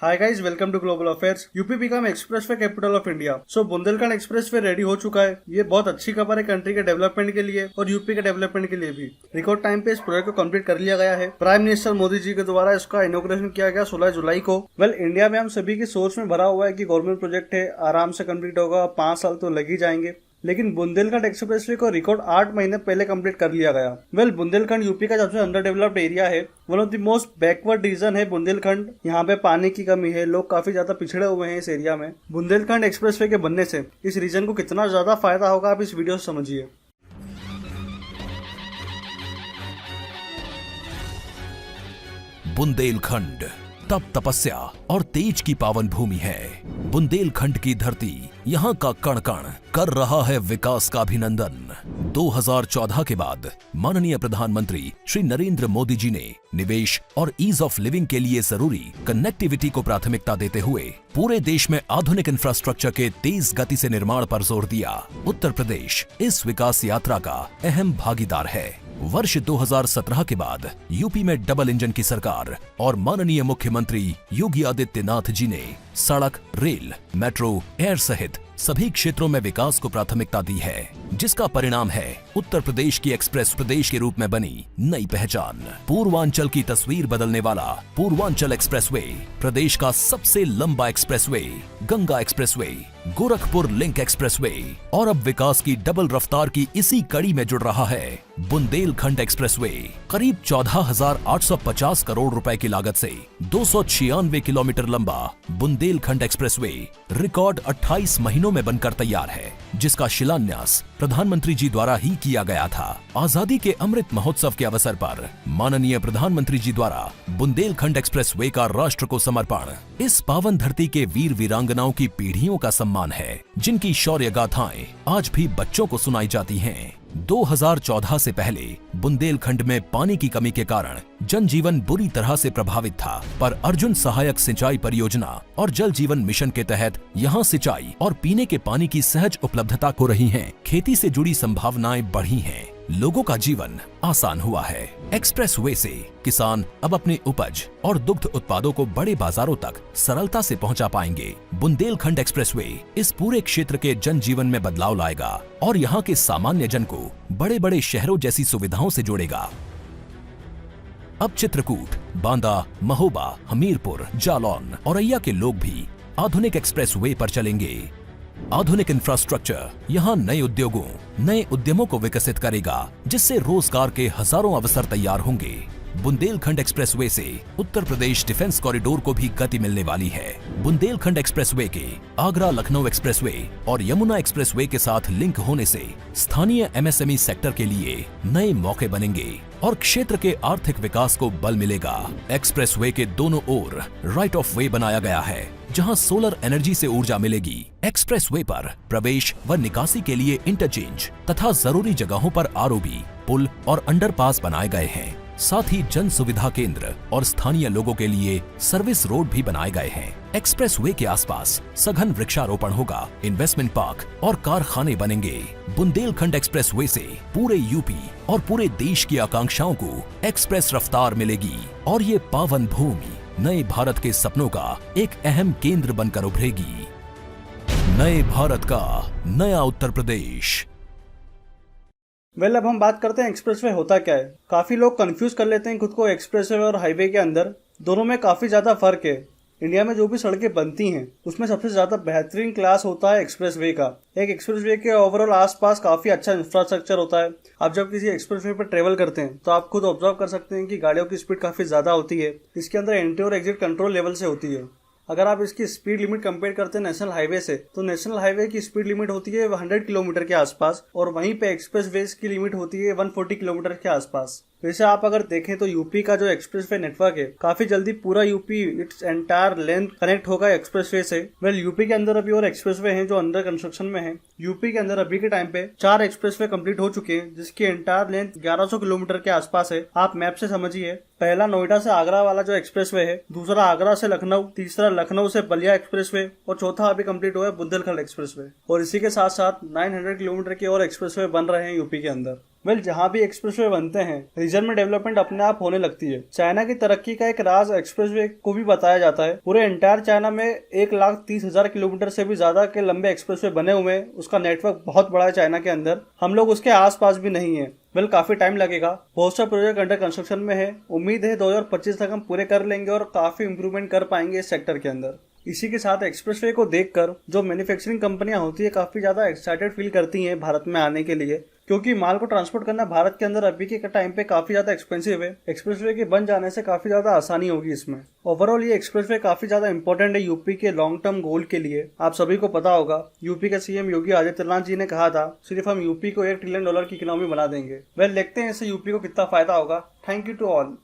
Hi guys, welcome to global affairs. UP become expressway capital of India. So Bundelkhand expressway ready हो चुका है। ये बहुत अच्छी खबर है कंट्री के डेवलपमेंट के लिए और यूपी के डेवलपमेंट के लिए भी। रिकॉर्ड टाइम पे इस प्रोजेक्ट को कंप्लीट कर लिया गया है। प्राइम मिनिस्टर मोदी जी के द्वारा इसका इनॉग्रेशन किया गया 16 जुलाई को। इंडिया में हम सभी की सोच में भरा हुआ है कि गवर्नमेंट प्रोजेक्ट है, आराम से कंप्लीट होगा, 5 साल तो लग ही जाएंगे। लेकिन बुंदेलखंड एक्सप्रेसवे को रिकॉर्ड 8 महीने पहले कंप्लीट कर लिया गया। बुंदेलखंड यूपी का सबसे अंडर डेवलप्ड एरिया है। One of the most backward region है बुंदेलखंड। यहाँ पे पानी की कमी है, लोग काफी ज्यादा पिछड़े हुए हैं इस एरिया में। बुंदेलखंड एक्सप्रेसवे के बनने से इस रीजन को कितना ज्यादा फायदा होगा, आप इस वीडियो से समझिए। बुंदेलखंड तप, तपस्या और तेज की पावन भूमि है। बुंदेलखंड की धरती यहाँ का कण कण कर रहा है विकास का अभिनंदन। 2014 के बाद माननीय प्रधानमंत्री श्री नरेंद्र मोदी जी ने निवेश और ईज ऑफ लिविंग के लिए जरूरी कनेक्टिविटी को प्राथमिकता देते हुए पूरे देश में आधुनिक इंफ्रास्ट्रक्चर के तेज गति से निर्माण पर जोर दिया। उत्तर प्रदेश इस विकास यात्रा का अहम भागीदार है। वर्ष 2017 के बाद यूपी में डबल इंजन की सरकार और माननीय मुख्यमंत्री योगी आदित्यनाथ जी ने सड़क, रेल, मेट्रो, एयर सहित सभी क्षेत्रों में विकास को प्राथमिकता दी है, जिसका परिणाम है उत्तर प्रदेश की एक्सप्रेस प्रदेश के रूप में बनी नई पहचान। पूर्वांचल की तस्वीर बदलने वाला पूर्वांचल एक्सप्रेसवे, प्रदेश का सबसे लंबा expressway, Ganga expressway, Gorakhpur link expressway और अब विकास की डबल रफ्तार की इसी कड़ी में जुड़ रहा है बुंदेलखंड एक्सप्रेसवे। करीब 14,850 करोड़ रुपए की लागत से 296 किलोमीटर लंबा बुंदेलखंड एक्सप्रेसवे रिकॉर्ड 28 महीनों में बनकर तैयार है, जिसका शिलान्यास प्रधानमंत्री जी द्वारा ही किया गया था। आजादी के अमृत महोत्सव के अवसर पर माननीय प्रधानमंत्री जी द्वारा बुंदेलखंड एक्सप्रेसवे का राष्ट्र को समर्पण इस पावन धरती के वीर वीरांगनाओं की पीढ़ियों का सम्मान है, जिनकी शौर्य गाथाएं आज भी बच्चों को सुनाई जाती हैं। 2014 से पहले बुंदेलखंड में पानी की कमी के कारण जनजीवन बुरी तरह से प्रभावित था, पर अर्जुन सहायक सिंचाई परियोजना और जल जीवन मिशन के तहत यहां सिंचाई और पीने के पानी की सहज उपलब्धता हो रही है। खेती से जुड़ी संभावनाएं बढ़ी हैं, लोगों का जीवन आसान हुआ है। एक्सप्रेसवे से किसान अब अपनी उपज और दुग्ध उत्पादों को बड़े बाजारों तक सरलता से पहुंचा पाएंगे। बुंदेलखंड एक्सप्रेसवे इस पूरे क्षेत्र के जनजीवन में बदलाव लाएगा और यहां के सामान्य जन को बड़े बड़े शहरों जैसी सुविधाओं से जोड़ेगा। अब चित्रकूट, बांदा, महोबा, हमीरपुर, जालौन, औरैया के लोग भी आधुनिक एक्सप्रेसवे पर चलेंगे। आधुनिक इंफ्रास्ट्रक्चर यहाँ नए उद्योगों, नए उद्यमों को विकसित करेगा, जिससे रोजगार के हजारों अवसर तैयार होंगे। बुंदेलखंड एक्सप्रेसवे से उत्तर प्रदेश डिफेंस कॉरिडोर को भी गति मिलने वाली है। बुंदेलखंड एक्सप्रेसवे के आगरा लखनऊ एक्सप्रेसवे और यमुना एक्सप्रेसवे के साथ लिंक होने से स्थानीय एमएसएमई सेक्टर के लिए नए मौके बनेंगे और क्षेत्र के आर्थिक विकास को बल मिलेगा। एक्सप्रेसवे के दोनों ओर राइट ऑफ वे बनाया गया है, जहां सोलर एनर्जी से ऊर्जा मिलेगी। एक्सप्रेसवे पर प्रवेश व निकासी के लिए इंटरचेंज तथा जरूरी जगहों पर आरओबी, पुल और अंडरपास बनाए गए हैं। साथ ही जन सुविधा केंद्र और स्थानीय लोगों के लिए सर्विस रोड भी बनाए गए हैं। एक्सप्रेसवे के आसपास सघन वृक्षारोपण होगा, इन्वेस्टमेंट पार्क और कारखाने बनेंगे। बुंदेलखंड एक्सप्रेसवे से पूरे यूपी और पूरे देश की आकांक्षाओं को एक्सप्रेस रफ्तार मिलेगी और ये पावन भूमि नए भारत के सपनों का एक अहम केंद्र बनकर उभरेगी। नए भारत का नया उत्तर प्रदेश। अब हम बात करते हैं एक्सप्रेसवे होता क्या है। काफी लोग कंफ्यूज कर लेते हैं खुद को एक्सप्रेसवे और हाईवे के अंदर। दोनों में काफी ज्यादा फर्क है। इंडिया में जो भी सड़कें बनती हैं उसमें सबसे ज्यादा बेहतरीन क्लास होता है एक्सप्रेसवे का। एक एक्सप्रेसवे के ओवरऑल आसपास काफी अच्छा इंफ्रास्ट्रक्चर होता है। आप जब किसी एक्सप्रेसवे पर ट्रेवल करते हैं तो आप खुद ऑब्जर्व कर सकते हैं कि गाड़ियों की स्पीड काफी ज्यादा होती है। इसके अंदर एंट्री और एग्जिट कंट्रोल लेवल से होती है। अगर आप इसकी स्पीड लिमिट कंपेयर करते हैं नेशनल हाईवे से, तो नेशनल हाईवे की स्पीड लिमिट होती है 100 किलोमीटर के आसपास और वहीं पे एक्सप्रेसवे की लिमिट होती है 140 किलोमीटर के आसपास। वैसे आप अगर देखें तो यूपी का जो एक्सप्रेसवे नेटवर्क है, काफी जल्दी पूरा UP its entire length connect होगा एक्सप्रेसवे से। यूपी के अंदर अभी और एक्सप्रेसवे हैं जो अंडर कंस्ट्रक्शन में है। यूपी के अंदर अभी के टाइम पे 4 एक्सप्रेसवे कंप्लीट हो चुके हैं, जिसकी एंटायर लेंथ 1100 किलोमीटर के आसपास है। आप मैप से समझिए, पहला नोएडा से आगरा वाला जो एक्सप्रेसवे है, दूसरा आगरा से लखनऊ, तीसरा लखनऊ से बलिया एक्सप्रेसवे और चौथा अभी कंप्लीट हुआ है बुंदेलखंड एक्सप्रेसवे। और इसी के साथ साथ 900 किलोमीटर के और एक्सप्रेसवे बन रहे हैं यूपी के अंदर। वेल जहाँ भी एक्सप्रेसवे बनते हैं रीजन में डेवलपमेंट अपने आप होने लगती है। चाइना की तरक्की का एक राज एक्सप्रेसवे को भी बताया जाता है। पूरे एंटायर चाइना में 1,30,000 किलोमीटर से भी ज्यादा के लंबे एक्सप्रेसवे बने हुए हैं। उसका नेटवर्क बहुत बड़ा है चाइना के अंदर, हम लोग उसके आसपास भी नहीं है। वेल काफी टाइम लगेगा, बहुत सा प्रोजेक्ट अंडर कंस्ट्रक्शन में है। उम्मीद है 2025 तक हम पूरे कर लेंगे और काफी इंप्रूवमेंट कर पाएंगे इस सेक्टर के अंदर। इसी के साथ एक्सप्रेसवे को देखकर जो मैन्युफैक्चरिंग कंपनियां होती है काफी ज्यादा एक्साइटेड फील करती हैं भारत में आने के लिए, क्योंकि माल को ट्रांसपोर्ट करना भारत के अंदर अभी के टाइम पे काफी ज्यादा एक्सपेंसिव है। एक्सप्रेसवे के बन जाने से काफी ज्यादा आसानी होगी इसमें। ओवरऑल ये एक्सप्रेसवे काफी ज्यादा इंपॉर्टेंट है यूपी के लॉन्ग टर्म गोल के लिए। आप सभी को पता होगा यूपी के सीएम योगी आदित्यनाथ जी ने कहा था सिर्फ हम यूपी को $1 ट्रिलियन की इकोनॉमी बना देंगे। वेल देखते हैं इससे यूपी को कितना फायदा होगा। Thank you to all.